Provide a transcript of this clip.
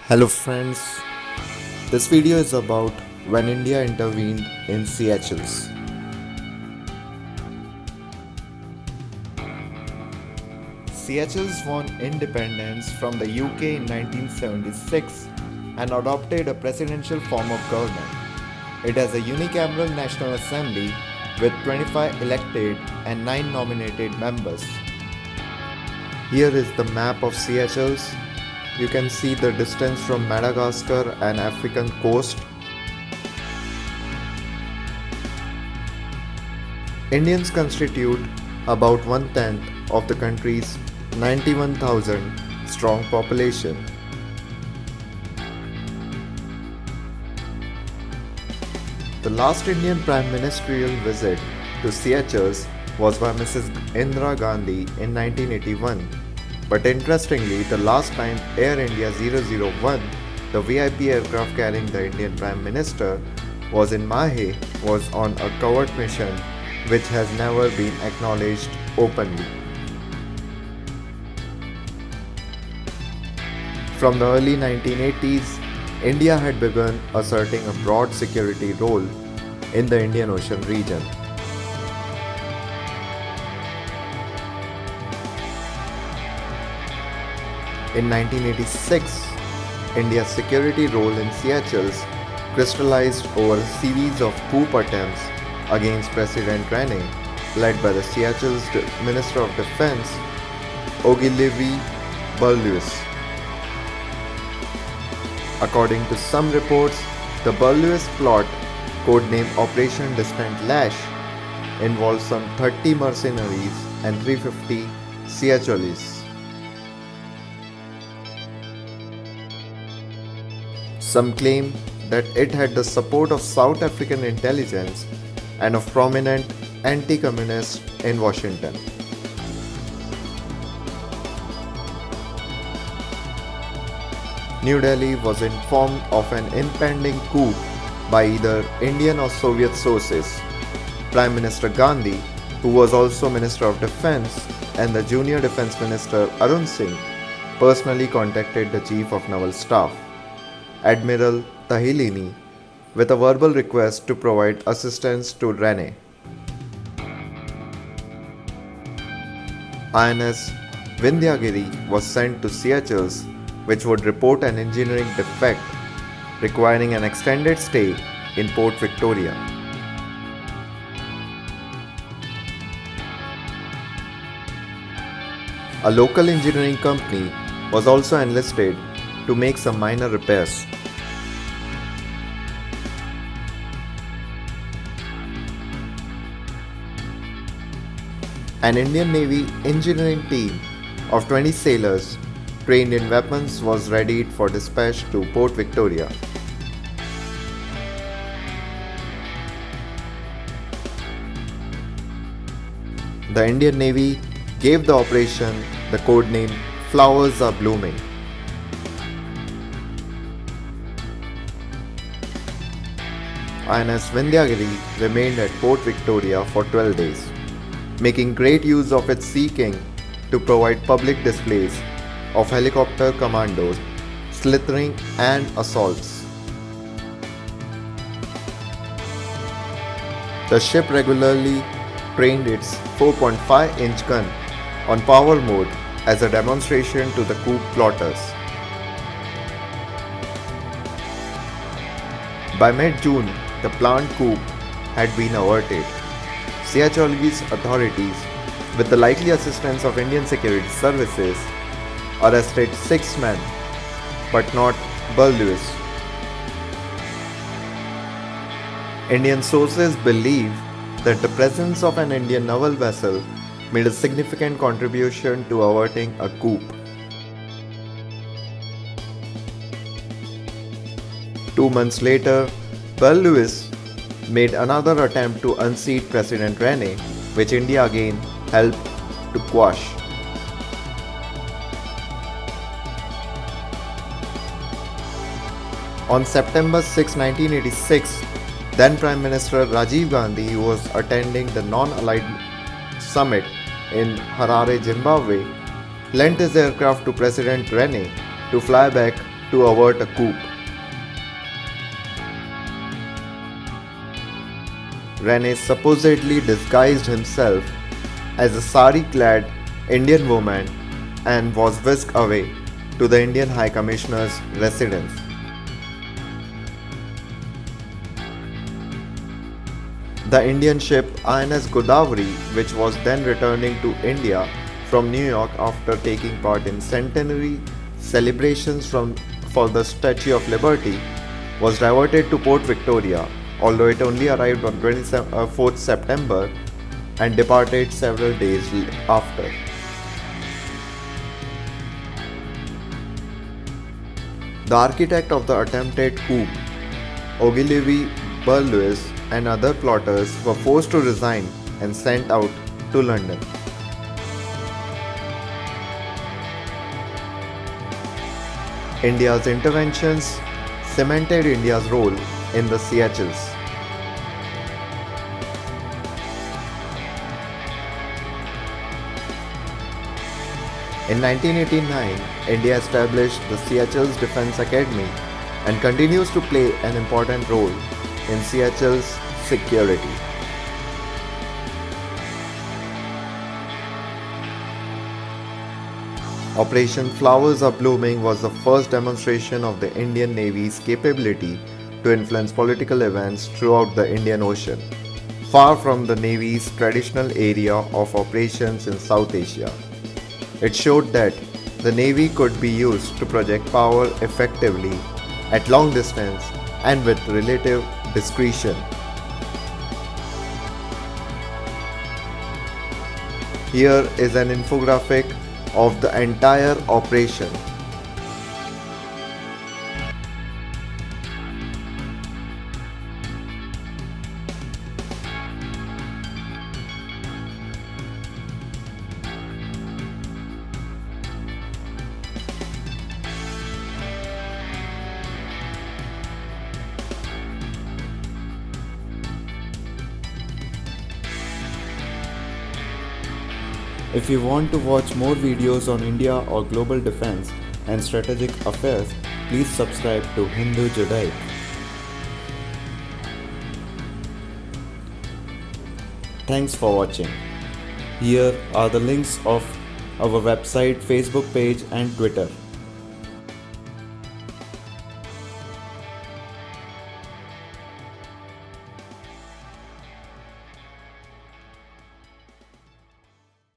Hello friends, this video is about when India intervened in Seychelles. Seychelles won independence from the UK in 1976 and adopted a presidential form of government. It has a unicameral National Assembly with 25 elected and 9 nominated members. Here is the map of Seychelles. You can see the distance from Madagascar and African coast. Indians constitute about one-tenth of the country's 91,000 strong population. The last Indian Prime Ministerial visit to Seychelles was by Mrs. Indira Gandhi in 1981. But interestingly, the last time Air India 001, the VIP aircraft carrying the Indian Prime Minister, was in Mahe, was on a covert mission which has never been acknowledged openly. From the early 1980s, India had begun asserting a broad security role in the Indian Ocean region. In 1986, India's security role in Seychelles crystallized over a series of coup attempts against President Rene, led by the Seychelles Minister of Defense, Ogilvy Belies. According to some reports, the Belies plot, codenamed Operation Lash, involved some 30 mercenaries and 350 Seychellois. Some claim that it had the support of South African intelligence and of prominent anti-communists in Washington. New Delhi was informed of an impending coup by either Indian or Soviet sources. Prime Minister Gandhi, who was also Minister of Defense, and the junior Defense Minister Arun Singh personally contacted the Chief of Naval Staff, Admiral Tahilini, with a verbal request to provide assistance to Rene. INS Vindhyagiri was sent to Seychelles, which would report an engineering defect requiring an extended stay in Port Victoria. A local engineering company was also enlisted to make some minor repairs. An Indian Navy engineering team of 20 sailors trained in weapons was readied for dispatch to Port Victoria. The Indian Navy gave the operation the code name Flowers Are Blooming. INS Vindhyagiri remained at Port Victoria for 12 days, making great use of its sea king to provide public displays of helicopter commandos, slithering and assaults. The ship regularly trained its 4.5-inch gun on power mode as a demonstration to the coup plotters. By mid-June, the planned coup had been averted. Seychellois authorities, with the likely assistance of Indian security services, arrested 6 men, but not Belies. Indian sources believe that the presence of an Indian naval vessel made a significant contribution to averting a coup. 2 months later, Belies made another attempt to unseat President Rene, which India again helped to quash. On September 6, 1986, then Prime Minister Rajiv Gandhi, who was attending the non-aligned summit in Harare, Zimbabwe, lent his aircraft to President Rene to fly back to avert a coup. Rene supposedly disguised himself as a sari-clad Indian woman and was whisked away to the Indian High Commissioner's residence. The Indian ship INS Godavari, which was then returning to India from New York after taking part in centenary celebrations for the Statue of Liberty, was diverted to Port Victoria, although it only arrived on 4th September and departed several days after. The architect of the attempted coup, Ogilvy Burlewis, and other plotters were forced to resign and sent out to London. India's interventions cemented India's role in the Seychelles. In 1989, India established the Seychelles Defence Academy and continues to play an important role in Seychelles' security. Operation Flowers Are Blooming was the first demonstration of the Indian Navy's capability to influence political events throughout the Indian Ocean, far from the Navy's traditional area of operations in South Asia. It showed that the Navy could be used to project power effectively at long distance and with relative discretion. Here is an infographic of the entire operation. If you want to watch more videos on India or global defense and strategic affairs, please subscribe to Hindu Judaic. Thanks for watching. Here are the links of our website, Facebook page and Twitter.